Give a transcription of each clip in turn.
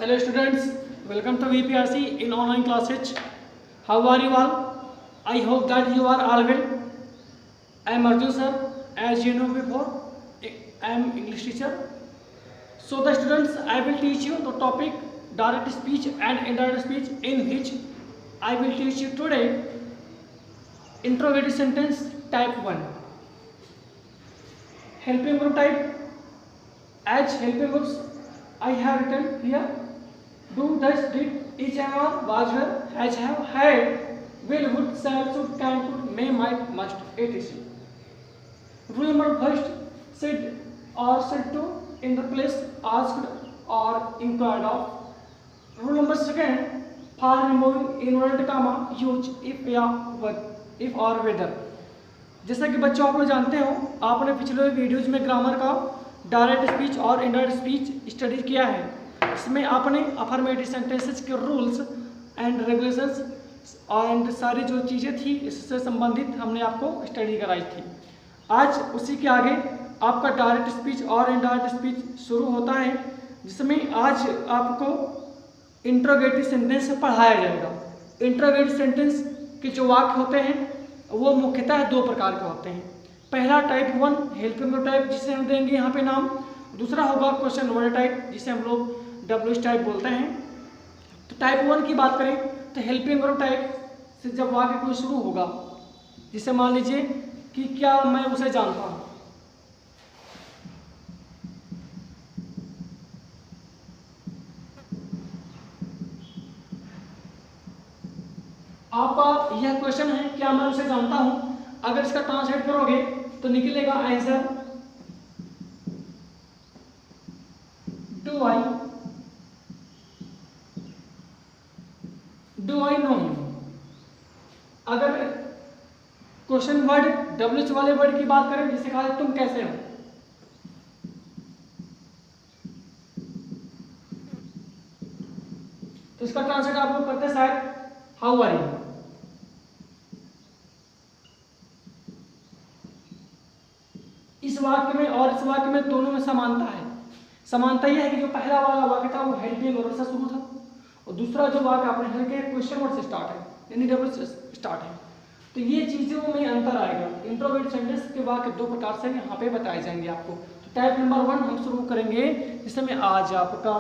Hello students, welcome to VPRC in online classes. How are you all? I hope that you are all well. I am Arjun sir. As you know before, I am English teacher. So the students, I will teach you the topic direct speech and indirect speech, in which I will teach you today interrogative sentence type 1. Helping group type. As helping groups, I have written here: do, does, did, is, am, are, was, were, has, have, had, will, would, shall, should, can, could, may, might, must, etc. Rule number first: said or said to in the place asked or inquired of. Rule number second: for removing inverted comma use if या if or whether. जैसा कि बच्चों आप लोग जानते हो, आपने पिछले वीडियोज में ग्रामर का डायरेक्ट स्पीच और इनडायरेक्ट स्पीच स्टडी किया है। इसमें आपने अफर्मेटिव सेंटेंसेस के रूल्स एंड रेगुलेशंस एंड सारी जो चीज़ें थी इससे संबंधित हमने आपको स्टडी कराई थी। आज उसी के आगे आपका डायरेक्ट स्पीच और इनडायरेक्ट स्पीच शुरू होता है, जिसमें आज आपको इंट्रोगेटिव सेंटेंस पढ़ाया जाएगा। इंट्रोगेटिव सेंटेंस के जो वाक्य होते हैं वो मुख्यतः दो प्रकार के होते हैं। पहला टाइप 1 हेल्पिंग वर्ब टाइप, जिसे हम देंगे यहाँ पे नाम। दूसरा होगा क्वेश्चन वर्ड टाइप, जिसे हम लोग डब्ल्यूएच टाइप बोलते हैं। तो टाइप 1 की बात करें तो हेल्पिंग वर्ब टाइप से जब वाक्य कोई शुरू होगा, जिसे मान लीजिए कि क्या मैं उसे जानता हूँ, आपका यह क्वेश्चन है क्या मैं उसे जानता हूं। अगर इसका ट्रांसलेट करोगे तो निकलेगा answer do I know him. अगर क्वेश्चन वर्ड डब्ल्यूएच वाले वर्ड की बात करें, जिसे कहा तुम कैसे हो, तो इसका ट्रांसलेट आप लोग करते हैं शायद हाउ आर यू। इस वाक्य में और इस वाक्य में दोनों में समानता है। समानता यह है कि जो पहला वाला वाक्य था वो हेल्पिंग वर्ब से शुरू था, और दूसरा जो वाक्य आपने हल्के क्वेश्चन वर्ड से स्टार्ट है, यानी डबल से स्टार्ट है। तो ये चीजों में अंतर आएगा। इंट्रोगेटिव सेंटेंस के वाक्य दो प्रकार से यहाँ पे बताए जाएंगे आपको। तो टाइप नंबर 1 हम शुरू करेंगे, जिसमें आज आपका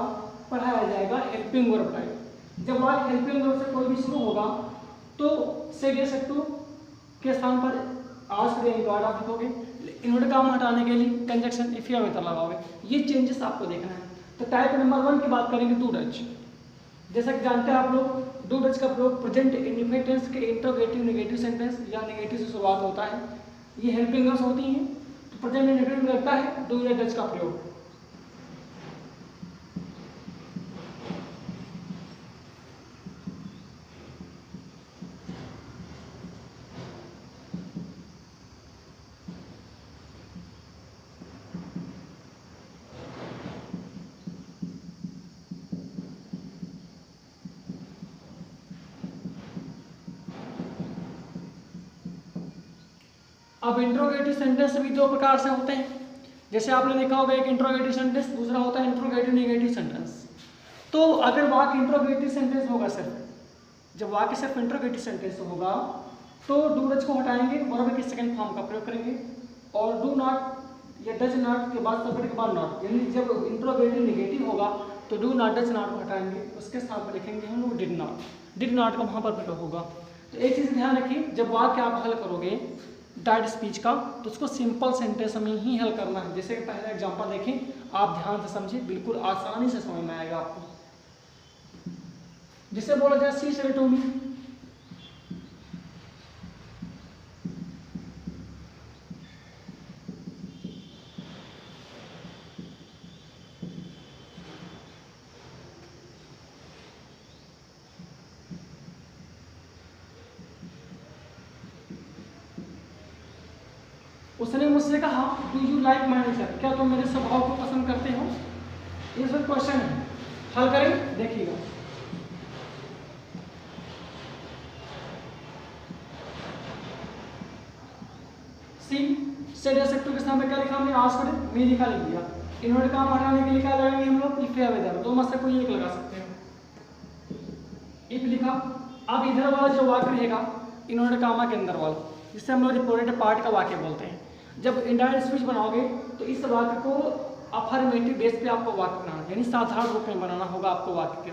पढ़ाया जाएगा हेल्पिंग वर्ब टाइप। जब वाक्य हेल्पिंग वर्ब से कोई भी शुरू होगा तो से दे सकते के स्थान पर आज के इंक्वायर्ड आप लिखोगे। इन्वर्टेड कॉमा हटाने के लिए कंजक्शन इफ या विद लगाओगे। ये चेंजेस आपको देखना है। तो टाइप नंबर 1 की बात करेंगे डू डच। जैसा कि जानते हैं आप लोग, डू डच का प्रयोग प्रेजेंट इंडिफिनिट टेंस के इंट्रोगेटिव नेगेटिव सेंटेंस या नेगेटिव से शुरुआत होता है। ये हेल्पिंग वर्ब्स होती हैं, तो प्रेजेंट इंडिफिनिट में लगता है डू या डच का प्रयोग। अब इंट्रोगेटिव सेंटेंस भी दो प्रकार से होते हैं। जैसे आपने देखा होगा, एक इंट्रोगेटिव सेंटेंस, दूसरा होता है इंट्रोगेटिव नेगेटिव सेंटेंस। तो अगर वाक्य इंट्रोगेटिव सेंटेंस होगा, सिर्फ जब वाक्य सिर्फ इंट्रोगेटिव सेंटेंस होगा तो डू डच को हटाएंगे, वर्ब के सेकंड फॉर्म का प्रयोग करेंगे, और डू नॉट या डज नॉट के बाद सब्जेक्ट के बाद नॉट। यानी जब इंट्रोगेटिव नेगेटिव होगा तो डू नॉट डज नॉट को हटाएंगे, उसके स्थान पर लिखेंगे हम लोग डिड नॉट। डिड नॉट का वहाँ पर प्रयोग होगा। तो एक चीज़ ध्यान रखिए, जब वाक्य आप हल करोगे डायरेक्ट स्पीच का, तो उसको सिंपल सेंटेंस में ही हल करना है। जैसे कि पहला एग्जांपल देखें, आप ध्यान से समझिए, बिल्कुल आसानी से समझ में आएगा आपको। जिसे बोला जाए सी सेड टू मी, उसने मुझसे कहा do you like my nature, क्या तुम मेरे स्वभाव को पसंद करते हो। ये सब क्वेश्चन है, हल करें, देखिएगा। सी सेड एसेक्टिव के सामने क्या लिखा हमने, आस्क्ड, मी लिखा, लिख दिया। इन्वर्टेड कॉमा हटाने के लिए क्या लगाएंगे हम लोग, इफ या वेदर, दो में से कोई एक लगा सकते हैं। इफ लिखा, अब इधर वाला जो वाक्य रहेगा इन्वर्टेड कॉमा के अंदर वाला, जिससे हम लोग रिपोर्टेड पार्ट का वाक्य बोलते हैं, जब इंडायरेक्ट स्पीच बनाओगे तो इस वाक्य को अफर्मेटिव बेस पे आपको वाक्य बनाना, यानी साधारण रूप में बनाना होगा आपको वाक्य के।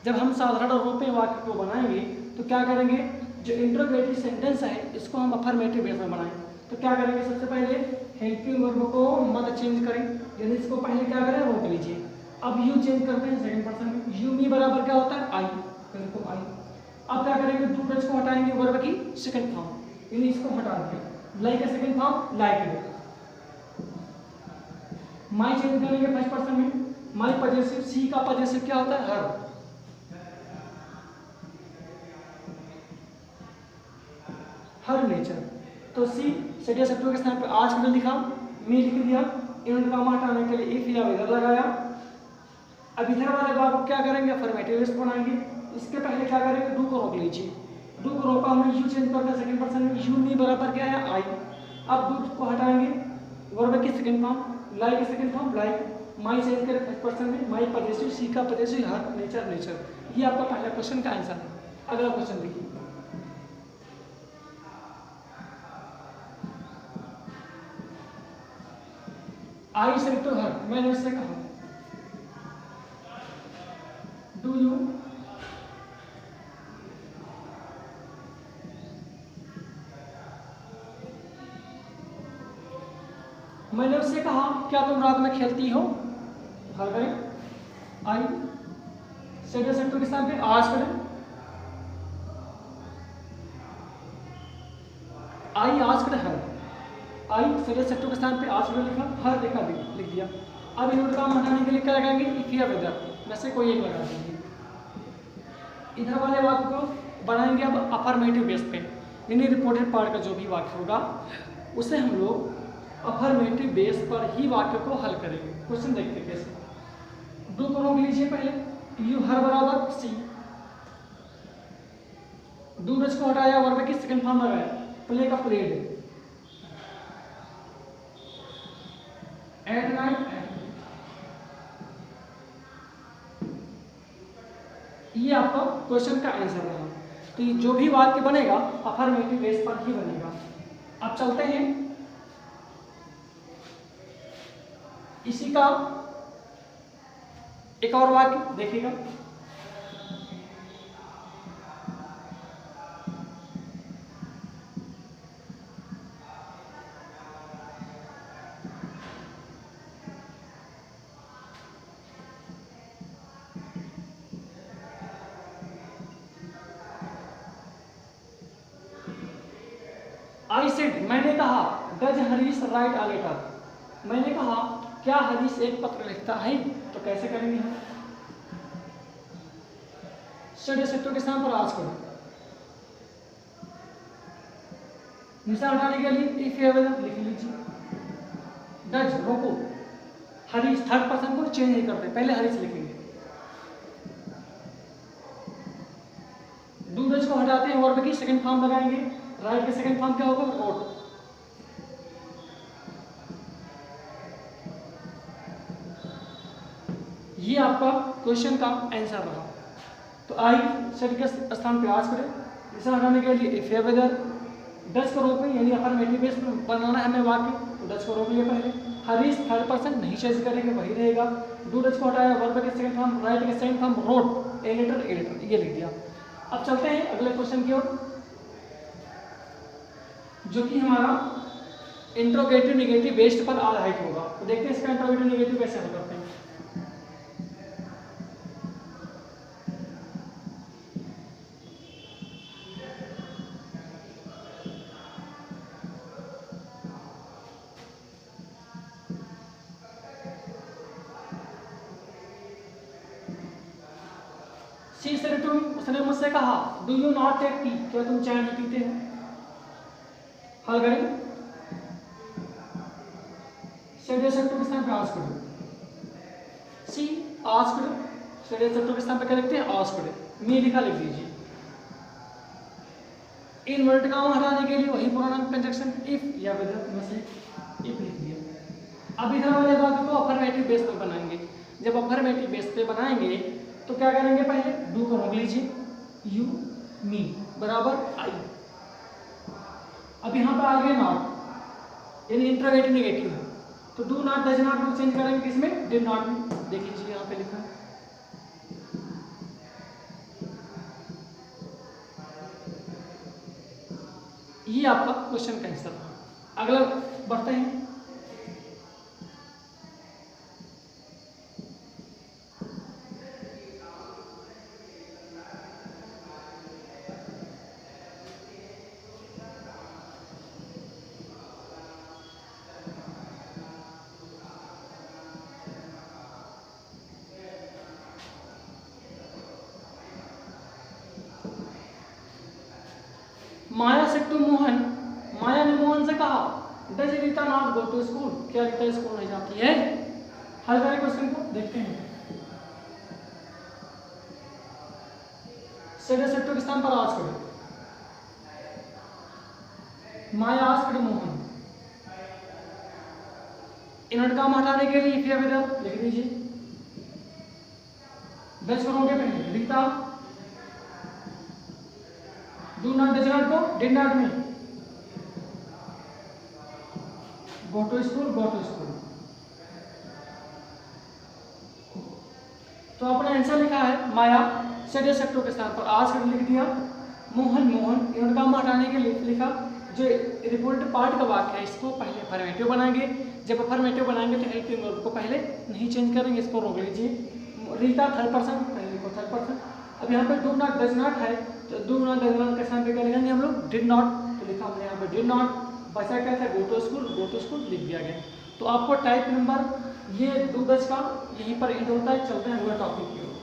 जब हम साधारण रूप में वाक्य को बनाएंगे तो क्या करेंगे, जो इंट्रोगेटिव सेंटेंस है इसको हम अफर्मेटिव बेस में बनाएंगे। तो क्या करेंगे, सबसे पहले हेल्पिंग वर्ब को मत चेंज करें, यानी इसको पहले क्या करें, रोक लीजिए। अब यू चेंज करते हैं सेकंड पर्सन में, यू मी बराबर क्या होता है, आई, देखो आई। अब क्या करेंगे, टू टच को हटाएंगे वर्ब की सेकंड फॉर्म, यानी इसको हटा देंगे, लाइक का सेकंड फॉर्म लाइक। माई चेंज करेंगे फर्स्ट पर्सन में, माई पजेसिव, सी का पजेसिव क्या होता है, हर। हर नेचर, तो सी सेडिया सब्जेक्ट के स्थान पे आज के लिए लिखा, मी लिख दिया, इन्होंने काम हटाने के लिए इफ या वेदर लगाया। अब इधर वाले भाग को क्या करेंगे, अफर्मेटिव बेस बनाएंगे। इसके पहले क्या करेंगे, डू को रोक लीजिए, डू को रोका हमने, यू चेंज करके सेकंड पर्सन में, यू मी बराबर क्या है, आई। अब डू को हटाएंगे, वर्ब की सेकंड फॉर्म, लाइक की सेकंड फॉर्म लाइक, माई चेंज करें फर्स्ट पर्सन में, माई पजेसिव, सी का पजेसिव, हर, नेचर नेचर। ये आपका पहला क्वेश्चन का आंसर है। अगला क्वेश्चन देखिए, आई से तो हर, मैंने उससे कहा डू यू, मैंने उससे कहा क्या तुम रात में खेलती हो, हर करें, आई सेड सेक्टर के स्थान पे आज करें, आई आज करें हर, आई सेड सेक्टर के स्थान पे आज करें लिखा, हर देखा लिख दिया। अब इन्वर्ट काम हटाने के लिए क्या लगाएंगे, इफ या वेदर में से कोई एक लगा देंगे। इधर वाले वाक्य को बनाएंगे अब अफर्मेटिव बेस पे, यानी रिपोर्टेड पार्ट का जो भी वाक्य होगा उसे हम लोग अफर्मेटिव बेस पर ही वाक्य को हल करेंगे। क्वेश्चन देखते हैं कैसे। डू को रोक लीजिए पहले, यू हर बराबर सी, डू डच को हटाया, वर्ब की सेकंड फॉर्म लगाया, प्ले का प्लेड, एट नाइट, ये आपका क्वेश्चन का आंसर रहा। तो ये जो भी वाक्य बनेगा अफर्मेटिव बेस पर ही बनेगा। अब चलते हैं इसी का एक और वाक्य देखिएगा। आई सेड, मैंने कहा, does Harish write a letter, मैंने कहा क्या हरीश एक पत्र लिखता है, तो कैसे करेंगे हम, स्टडी सेक्टर के स्थान पर आज करो, निशान हटाने के लिए इफ या वेदर लिख लीजिए, डज रोको, हरीश थर्ड पर्सन को चेंज नहीं करते, पहले हरीश लिखेंगे, डू डज को हटाते हैं, वर्ब की सेकंड फॉर्म लगाएंगे, राइट के सेकंड फॉर्म क्या होगा, रोट। ये आपका क्वेश्चन का आंसर रहा। तो आई सेट के स्थान पे आज करें, इसे हटाने के लिए इफ या वेदर, डच को रोकें, यानी अफर्मेटिव बेस बनाना है हमें वाक्य, तो डच को रोक लिए पहले, हरीश थर्ड पर्सन नहीं चेंज करेंगे, वही रहेगा, डू डच को हटाया, वर्ब के सेकंड फॉर्म, राइट के second form, wrote, a letter ये लिख दिया। अब चलते हैं अगले क्वेश्चन की ओर, जो कि हमारा इंट्रोगेटिव नेगेटिव बेस्ड पर आधारित होगा। तो देखते हैं इसका इंट्रोगेटिव नेगेटिव कैसे हल करते हैं। सी से टू, उसने मुझसे कहा do you not take tea, क्या तुम चाय नहीं पीते हो, हल करें, शेडे सेक्टर के स्थान पे आज करो, सी आज करो, शेडे सेक्टर के स्थान पे क्या लिखते हैं, आज करो, मी लिखा लिख दीजिए, इन्वर्ट काम हटाने के लिए वही पुराना कंजक्शन इफ या वेदर में से इफ लिख दिया। अब इधर वाले वाक्य को अफर्मेटिव बेस पे बनाएंगे। जब अफर्मेटिव बेस पे बनाएंगे तो क्या करेंगे, पहले डू को रोक लीजिए, यू मी बराबर आई। अब यहाँ पर आ गया नॉट, यानी इंट्रोगेटिव नेगेटिव है, तो डू नॉट डज नॉट को चेंज करेंगे किसमें, डिड नॉट में। देख लीजिए यहाँ पे लिखा है, ये आपका क्वेश्चन का आंसर था। अगला बढ़ते हैं। माया से टू मोहन, माया ने मोहन से कहा does Rita not go to school, क्या रीता स्कूल नहीं जाती है। हल करें क्वेश्चन को, देखते हैं। सेड से टू के स्थान पर आज करो, माया आज करो मोहन, इन्वर्ट काम हटाने के लिए फिर विदर लिख दीजिए। डज करोगे पहले Rita, do not does not को डिड नॉट में, go to school go to school. तो अपना आंसर लिखा है माया सेड सेक्टो के स्थान पर आज कर लिख दिया, मोहन मोहन इन्होंने काम हटाने के लिए लिखा। जो रिपोर्ट पार्ट का वाक्य है इसको पहले अफर्मेटिव बनाएंगे। जब अफर्मेटिव बनाएंगे तो हेल्पिंग वर्ब को पहले नहीं चेंज करेंगे, इसको रोक लीजिए। रीता थर्ड पर्सन, पहले लिखो थर्ड पर्सन। अब यहाँ पे डू नॉट डज नॉट है, तो डू नॉट डज नॉट के स्थान पे क्या लिखेंगे हम लोग, डिड नॉट, तो लिखा हमने यहाँ पे डिड नॉट। बचा क्या था, गो टू स्कूल लिख दिया गया। तो आपको टाइप नंबर ये 2 गज का यहीं पर एंड होता है। चलते हैं अगला टॉपिक की ओर।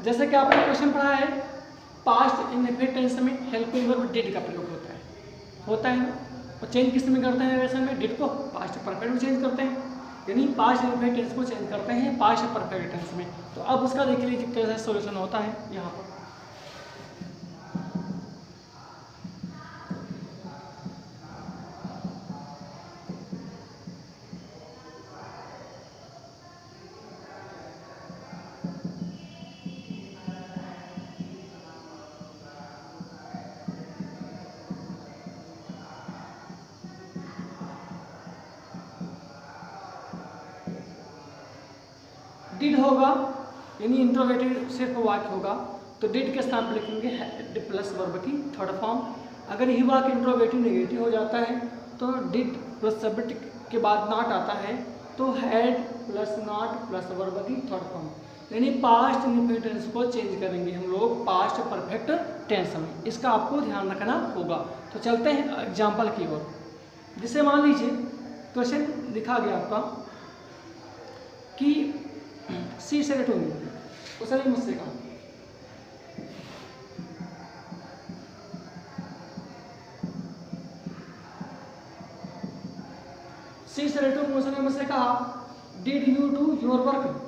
जैसे कि आपने क्वेश्चन पढ़ा है, पास्ट इंडेफिनिट टेंस में हेल्पिंग वर्ब डिड का प्रयोग होता है ना। और चेंज किस में करते हैं वैसे में, डिड को पास्ट परफेक्ट में चेंज करते हैं, यानी पास्ट इंडेफिनिट टेंस को चेंज करते हैं पास्ट परफेक्ट टेंस में। तो अब उसका देख लीजिए कैसा सॉल्यूशन होता है यहाँ पर। डिड होगा यानी इंट्रोगेटिव सिर्फ वाक्य होगा, तो डिड के स्थान पर लिखेंगे हैड प्लस वर्ब की थर्ड फॉर्म। अगर यही वाक्य इंट्रोगेटिव नेगेटिव हो जाता है तो डिड प्लस सब्जेक्ट के बाद नॉट आता है, तो had plus not plus verb की थर्ड फॉर्म, यानी पास्ट इंडेफिनिट टेंस को चेंज करेंगे हम लोग पास्ट परफेक्ट टेंस में। इसका आपको ध्यान रखना होगा। तो चलते हैं एग्जाम्पल की ओर। जिसे मान लीजिए क्वेश्चन लिखा गया आपका कि सी सेलेक्ट होगी, उसने मुझसे कहा सी सेलेक्ट होगी, उसने मुझसे कहा did you do your work.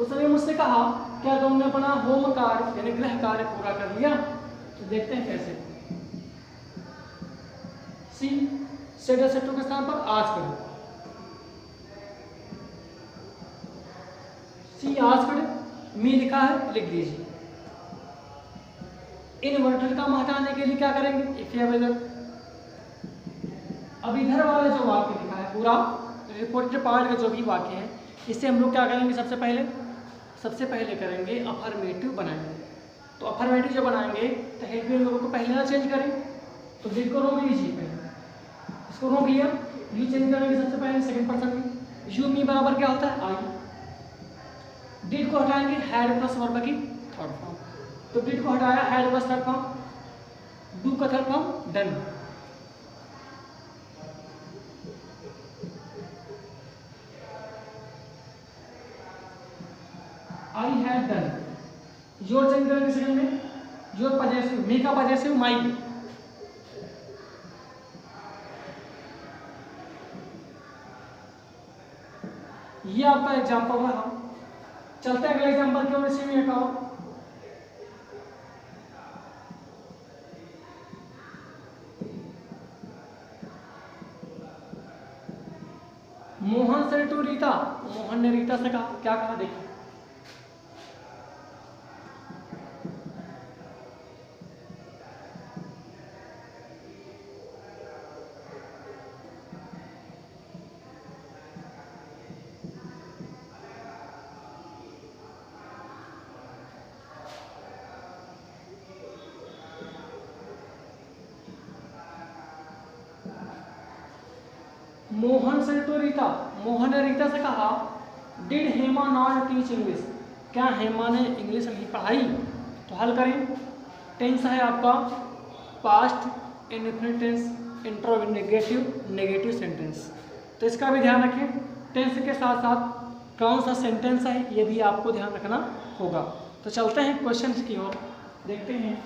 उसने मुझसे कहा क्या तुमने अपना होम कार्य यानी गृह कार्य पूरा कर लिया। तो देखते हैं कैसे। सी सेड सेक्टो के स्थान पर आज करो, सी आज करो मी लिखा है लिख दीजिए। इन्वर्टेड काम हटाने के लिए क्या करेंगे, इफ या वेदर। अब इधर वाला जो वाक्य लिखा है पूरा रिपोर्टेड पार्ट का जो भी वाक्य है, इससे हम लोग क्या करेंगे, सबसे पहले करेंगे अफर्मेटिव बनाएंगे। तो अफर्मेटिव जो बनाएंगे तो हेल्पिंग वर्ब को पहले ना चेंज करें, तो डिड को रोक लीजिए, पहले इसको रोक लिया, यू चेंज करेंगे सबसे पहले सेकंड पर्सन में, यू मी बराबर क्या होता है आई। डिड को हटाएंगे हैड प्लस वर्ब की थर्ड फॉर्म, तो डिड को हटाया had plus third form, do का third form done. I had done, your change करेंगे सेकंड में, योर पजेसिव, मी का पजेसिव माई, ये आपका एग्जाम्पल रहा। चलते हैं अगले एग्जाम्पल की ओर, इसी में एक और। मोहन से टू रीता, मोहन ने रीता से कहा, क्या कहा देखिए। मोहन से टू रीता, मोहन ने रीता से कहा, did Hema not teach English, क्या हेमा ने इंग्लिश नहीं पढ़ाई। तो हल करें। टेंस है आपका past indefinite tense, interrogative negative sentence. तो इसका भी ध्यान रखें। टेंस के साथ साथ कौन सा सेंटेंस है ये भी आपको ध्यान रखना होगा। तो चलते हैं क्वेश्चन की ओर, देखते हैं।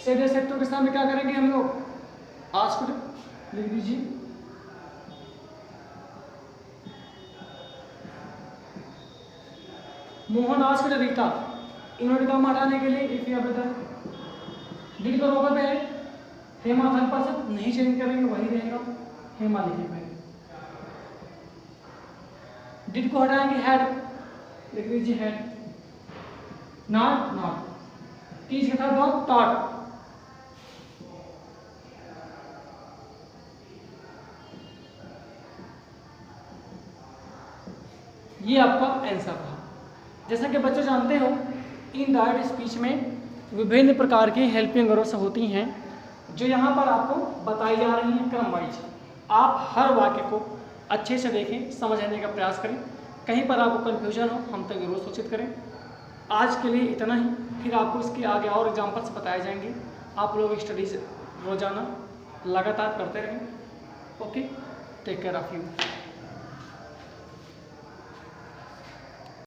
सीधे सेक्टर के सामने क्या करेंगे हम लोग, आस्क्ड लिख दीजिए। मोहन आस्क्ड रीता, इन्होंने काम हटाने के लिए इफ या बेटर। डिड को रोका पे हेमा थर्ड पर्सन नहीं चेंज करेंगे, वही रहेगा, हेमा लिखे पहले। डिड को हटाएंगे हैड, लिख दीजिए हैड। नॉट नॉट, टीच के साथ बहुत टॉट। ये आपका आंसर रहा। जैसा कि बच्चे जानते हो, इन डायरेक्ट स्पीच में विभिन्न प्रकार की हेल्पिंग वर्ब्स होती हैं जो यहाँ पर आपको बताई जा रही हैं क्रम वाइज। आप हर वाक्य को अच्छे से देखें, समझने का प्रयास करें। कहीं पर आपको कन्फ्यूजन हो हम तक जरूर सूचित करें। आज के लिए इतना ही, फिर आपको इसके आगे और एग्जाम्पल्स बताए जाएंगे। आप लोग स्टडीज रोजाना लगातार करते रहें। Okay, take care of you.